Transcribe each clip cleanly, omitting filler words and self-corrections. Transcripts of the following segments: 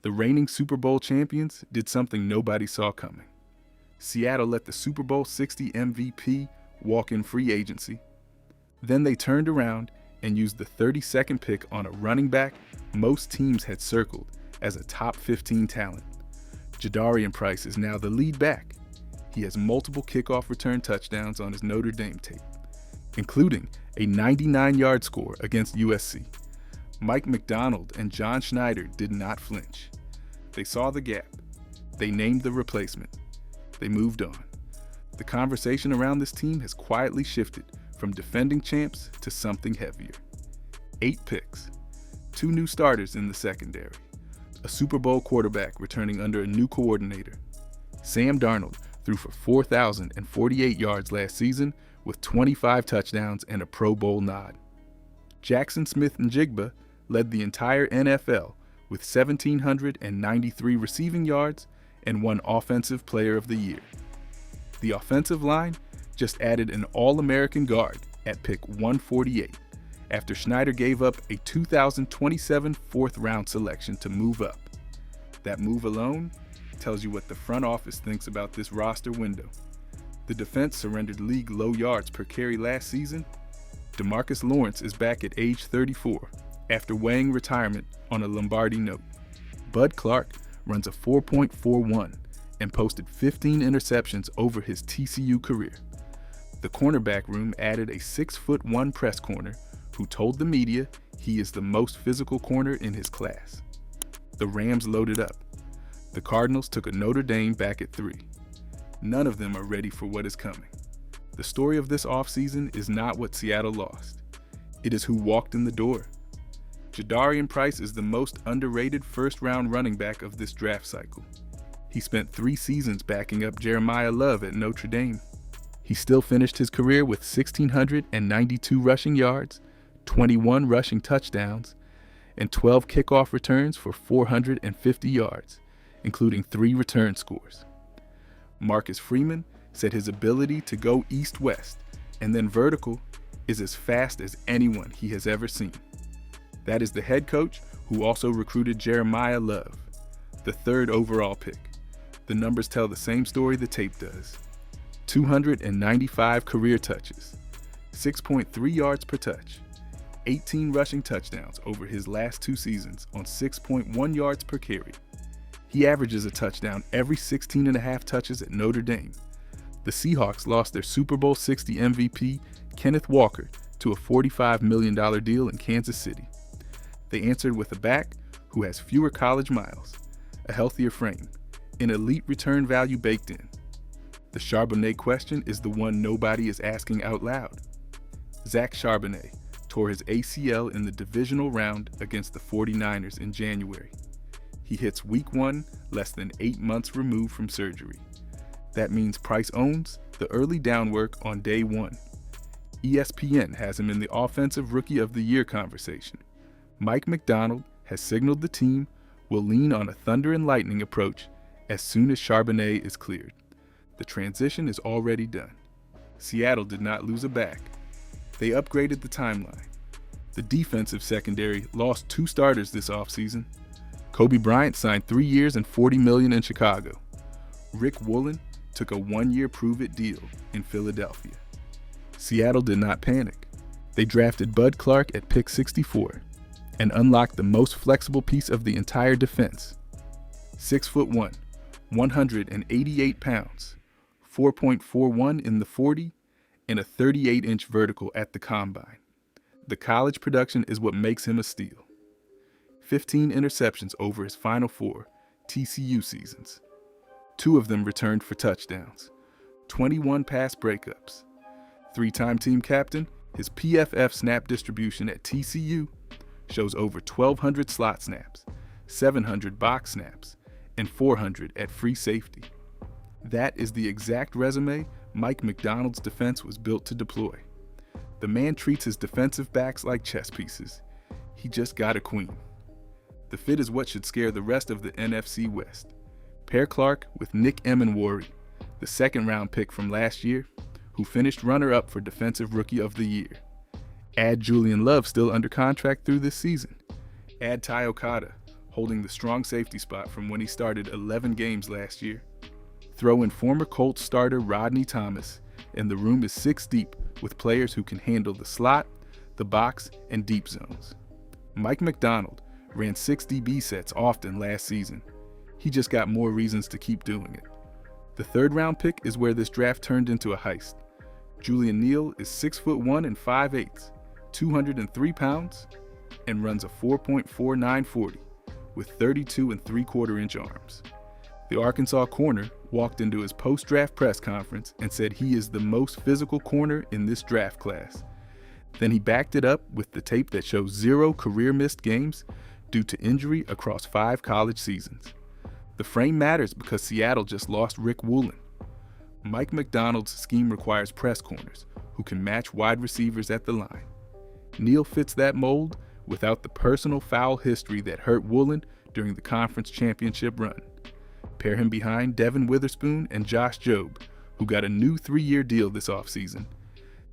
The reigning Super Bowl champions did something nobody saw coming. Seattle let the Super Bowl 60 MVP walk in free agency. Then they turned around and used the 32nd pick on a running back most teams had circled as a top 15 talent. Jadarian Price is now the lead back. He has multiple kickoff return touchdowns on his Notre Dame tape, including a 99-yard score against USC. Mike McDonald and John Schneider did not flinch. They saw the gap. They named the replacement. They moved on. The conversation around this team has quietly shifted from defending champs to something heavier. 8 picks, 2 new starters in the secondary, a Super Bowl quarterback returning under a new coordinator. Sam Darnold threw for 4,048 yards last season with 25 touchdowns and a Pro Bowl nod. Jackson Smith-Njigba led the entire NFL with 1,793 receiving yards and won Offensive Player of the Year. The offensive line just added an All-American guard at pick 148 after Schneider gave up a 2027 fourth-round selection to move up. That move alone tells you what the front office thinks about this roster window. The defense surrendered league low yards per carry last season. DeMarcus Lawrence is back at age 34 after weighing retirement on a Lombardi note. Bud Clark runs a 4.41 and posted 15 interceptions over his TCU career. The cornerback room added a 6'1" press corner who told the media he is the most physical corner in his class. The Rams loaded up. The Cardinals took a Notre Dame back at 3. None of them are ready for what is coming. The story of this offseason is not what Seattle lost. It is who walked in the door. Jadarian Price is the most underrated first-round running back of this draft cycle. He spent 3 seasons backing up Jeremiah Love at Notre Dame. He still finished his career with 1,692 rushing yards, 21 rushing touchdowns, and 12 kickoff returns for 450 yards, including 3 return scores. Marcus Freeman said his ability to go east-west and then vertical is as fast as anyone he has ever seen. That is the head coach who also recruited Jeremiah Love, the 3rd overall pick. The numbers tell the same story the tape does. 295 career touches, 6.3 yards per touch, 18 rushing touchdowns over his last 2 seasons on 6.1 yards per carry. He averages a touchdown every 16.5 touches at Notre Dame. The Seahawks lost their Super Bowl 60 MVP, Kenneth Walker, to a $45 million deal in Kansas City. They answered with a back who has fewer college miles, a healthier frame, and elite return value baked in. The Charbonnet question is the one nobody is asking out loud. Zach Charbonnet tore his ACL in the divisional round against the 49ers in January. He hits week 1 less than 8 months removed from surgery. That means Price owns the early down work on day 1. ESPN has him in the Offensive Rookie of the Year conversation. Mike McDonald has signaled the team will lean on a thunder and lightning approach as soon as Charbonnet is cleared. The transition is already done. Seattle did not lose a back. They upgraded the timeline. The defensive secondary lost 2 starters this offseason. Kobe Bryant signed 3 years and $40 million in Chicago. Rick Woolen took a 1-year prove-it deal in Philadelphia. Seattle did not panic. They drafted Bud Clark at pick 64 and unlocked the most flexible piece of the entire defense. 6'1", 188 pounds, 4.41 in the 40, and a 38-inch vertical at the combine. The college production is what makes him a steal. 15 interceptions over his final 4 TCU seasons. 2 of them returned for touchdowns. 21 pass breakups. 3-time team captain, his PFF snap distribution at TCU shows over 1,200 slot snaps, 700 box snaps, and 400 at free safety. That is the exact resume Mike McDonald's defense was built to deploy. The man treats his defensive backs like chess pieces. He just got a queen. The fit is what should scare the rest of the NFC West. Pair Clark with Nick Emenwari, the 2nd-round pick from last year, who finished runner-up for Defensive Rookie of the Year. Add Julian Love, still under contract through this season. Add Ty Okada, holding the strong safety spot from when he started 11 games last year. Throw in former Colts starter Rodney Thomas, and the room is 6 deep with players who can handle the slot, the box, and deep zones. Mike Macdonald ran 6 DB sets often last season. He just got more reasons to keep doing it. The 3rd round pick is where this draft turned into a heist. Julian Neal is 6'1" and 5/8", 203 pounds, and runs a 4.49 40 with 32 3/4-inch arms. The Arkansas corner walked into his post-draft press conference and said he is the most physical corner in this draft class. Then he backed it up with the tape that shows 0 career missed games due to injury across 5 college seasons. The frame matters because Seattle just lost Rick Woolen. Mike Macdonald's scheme requires press corners who can match wide receivers at the line. Neal fits that mold without the personal foul history that hurt Woolen during the conference championship run. Pair him behind Devin Witherspoon and Josh Jobe, who got a new 3-year deal this offseason.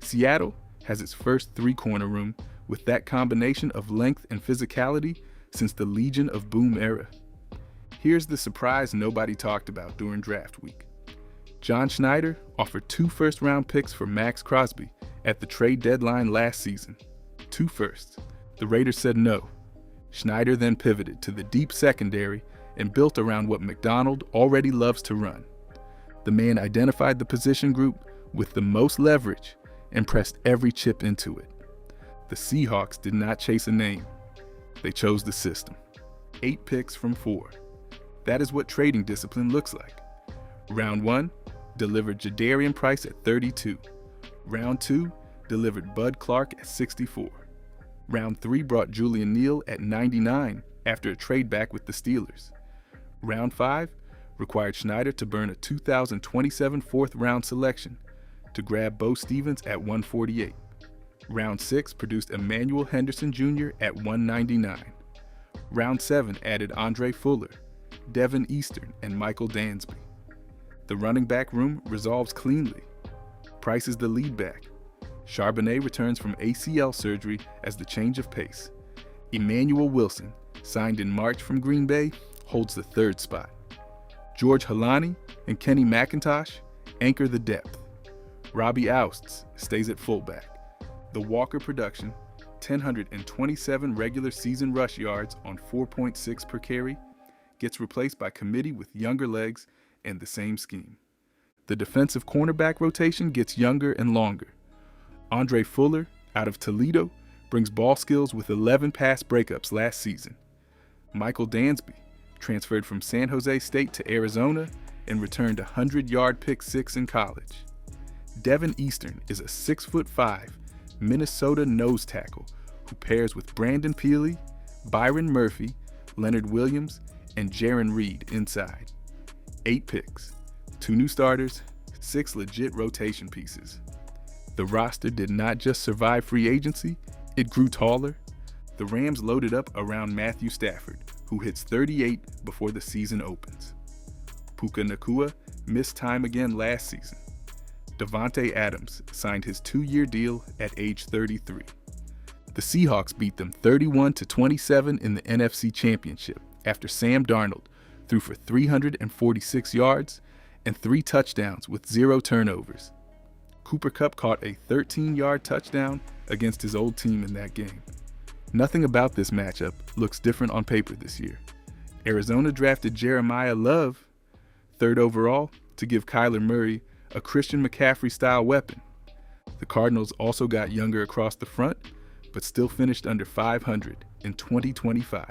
Seattle has its first 3-corner room with that combination of length and physicality since the Legion of Boom era. Here's the surprise nobody talked about during draft week. John Schneider offered 2 first-round picks for Max Crosby at the trade deadline last season. 2 firsts. The Raiders said no. Schneider then pivoted to the deep secondary and built around what Macdonald already loves to run. The man identified the position group with the most leverage and pressed every chip into it. The Seahawks did not chase a name. They chose the system. 8 picks from 4. That is what trading discipline looks like. Round 1 delivered Jadarian Price at 32. Round 2 delivered Bud Clark at 64. Round 3 brought Julian Neal at 99 after a trade back with the Steelers. Round 5 required Schneider to burn a 2027 4th-round selection to grab Bo Stevens at 148. Round 6 produced Emmanuel Henderson Jr. at 199. Round 7 added Andre Fuller, Devin Eastern, and Michael Dansby. The running back room resolves cleanly. Price is the lead back. Charbonnet returns from ACL surgery as the change of pace. Emmanuel Wilson, signed in March from Green Bay, holds the 3rd spot. George Halani and Kenny McIntosh anchor the depth. Robbie Ousts stays at fullback. The Walker production, 1,027 regular season rush yards on 4.6 per carry, gets replaced by committee with younger legs and the same scheme. The defensive cornerback rotation gets younger and longer. Andre Fuller, out of Toledo, brings ball skills with 11 pass breakups last season. Michael Dansby transferred from San Jose State to Arizona and returned a 100-yard pick 6 in college. Devin Eastern is a 6'5" Minnesota nose tackle who pairs with Brandon Peely, Byron Murphy, Leonard Williams, and Jaron Reed inside. 8 picks, 2 new starters, 6 legit rotation pieces. The roster did not just survive free agency, it grew taller. The Rams loaded up around Matthew Stafford, who hits 38 before the season opens. Puka Nacua missed time again last season. Davante Adams signed his 2-year deal at age 33. The Seahawks beat them 31-27 in the NFC Championship after Sam Darnold threw for 346 yards and 3 touchdowns with 0 turnovers. Cooper Kupp caught a 13-yard touchdown against his old team in that game. Nothing about this matchup looks different on paper this year. Arizona drafted Jeremiah Love, 3rd overall, to give Kyler Murray a Christian McCaffrey-style weapon. The Cardinals also got younger across the front, but still finished under 500 in 2025.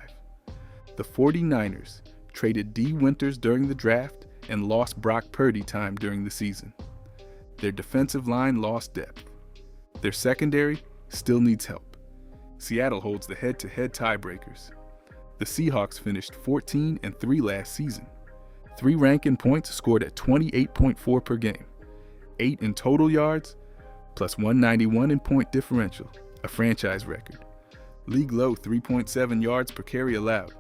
The 49ers traded D. Winters during the draft and lost Brock Purdy time during the season. Their defensive line lost depth. Their secondary still needs help. Seattle holds the head-to-head tiebreakers. The Seahawks finished 14-3 last season. 3 ranking points scored at 28.4 per game. 8 in total yards, plus 191 in point differential, a franchise record. League low 3.7 yards per carry allowed.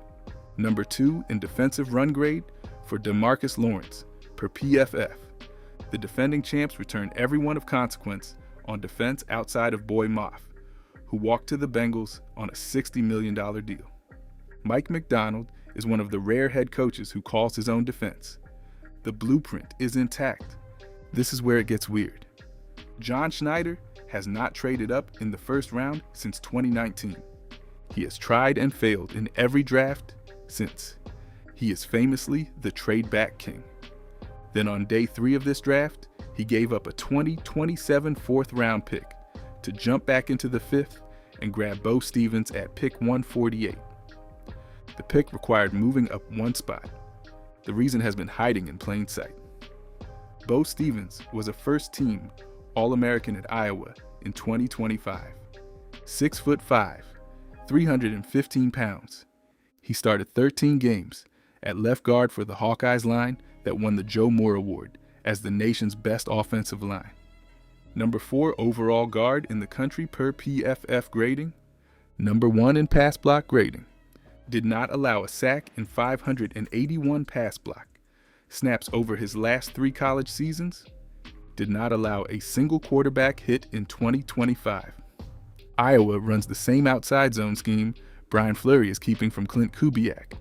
Number 2 in defensive run grade for DeMarcus Lawrence, per PFF. The defending champs return everyone of consequence on defense outside of Boy Moff, who walked to the Bengals on a $60 million deal. Mike Macdonald is one of the rare head coaches who calls his own defense. The blueprint is intact. This is where it gets weird. John Schneider has not traded up in the first round since 2019. He has tried and failed in every draft since. He is famously the trade-back king. Then on day 3 of this draft, he gave up a 2027 fourth-round pick to jump back into the 5th and grab Bo Stevens at pick 148. The pick required moving up one spot. The reason has been hiding in plain sight. Bo Stevens was a first-team All-American at Iowa in 2025. 6'5", 315 pounds. He started 13 games at left guard for the Hawkeyes line that won the Joe Moore Award as the nation's best offensive line. Number 4 overall guard in the country per PFF grading. Number 1 in pass block grading. Did not allow a sack in 581 pass block snaps over his last 3 college seasons. Did not allow a single quarterback hit in 2025. Iowa runs the same outside zone scheme Brian Fleury is keeping from Clint Kubiak.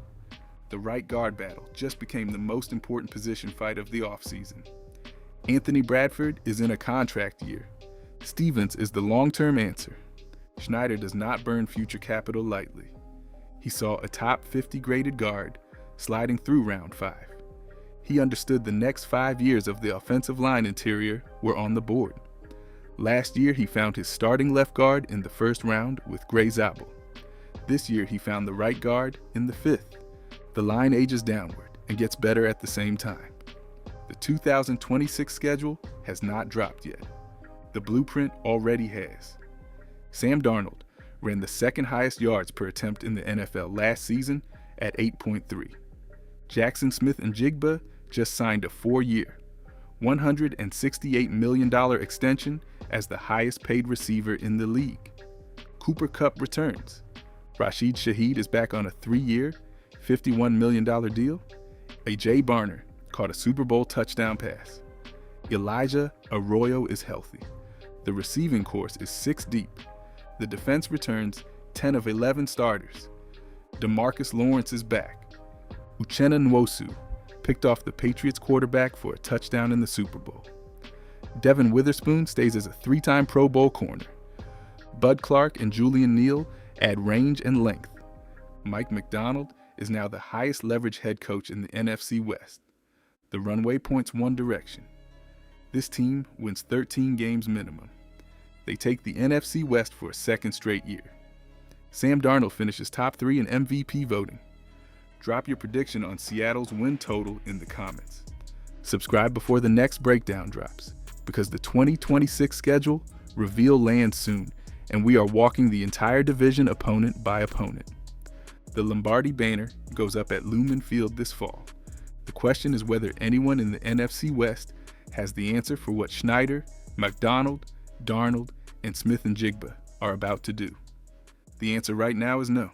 The right guard battle just became the most important position fight of the offseason. Anthony Bradford is in a contract year. Stevens is the long-term answer. Schneider does not burn future capital lightly. He saw a top 50 graded guard sliding through round 5. He understood the next 5 years of the offensive line interior were on the board. Last year, he found his starting left guard in the first round with Gray Zabel. This year, he found the right guard in the 5th. The line ages downward and gets better at the same time. The 2026 schedule has not dropped yet. The blueprint already has. Sam Darnold ran the second highest yards per attempt in the NFL last season at 8.3. Jackson Smith-Njigba just signed a 4-year, $168 million extension as the highest paid receiver in the league. Cooper Kupp returns. Rashid Shaheed is back on a 3-year, $51 million deal. A.J. Barner caught a Super Bowl touchdown pass. Elijah Arroyo is healthy. The receiving corps is 6 deep. The defense returns 10 of 11 starters. DeMarcus Lawrence is back. Uchenna Nwosu picked off the Patriots quarterback for a touchdown in the Super Bowl. Devin Witherspoon stays as a 3-time Pro Bowl corner. Bud Clark and Julian Neal add range and length. Mike McDonald is now the highest leverage head coach in the NFC West. The runway points one direction. This team wins 13 games minimum. They take the NFC West for a second straight year. Sam Darnold finishes top 3 in MVP voting. Drop your prediction on Seattle's win total in the comments. Subscribe before the next breakdown drops, because the 2026 schedule reveal lands soon, and we are walking the entire division opponent by opponent. The Lombardi banner goes up at Lumen Field this fall. The question is whether anyone in the NFC West has the answer for what Schneider, McDonald, Darnold, and Smith-Njigba are about to do. The answer right now is no.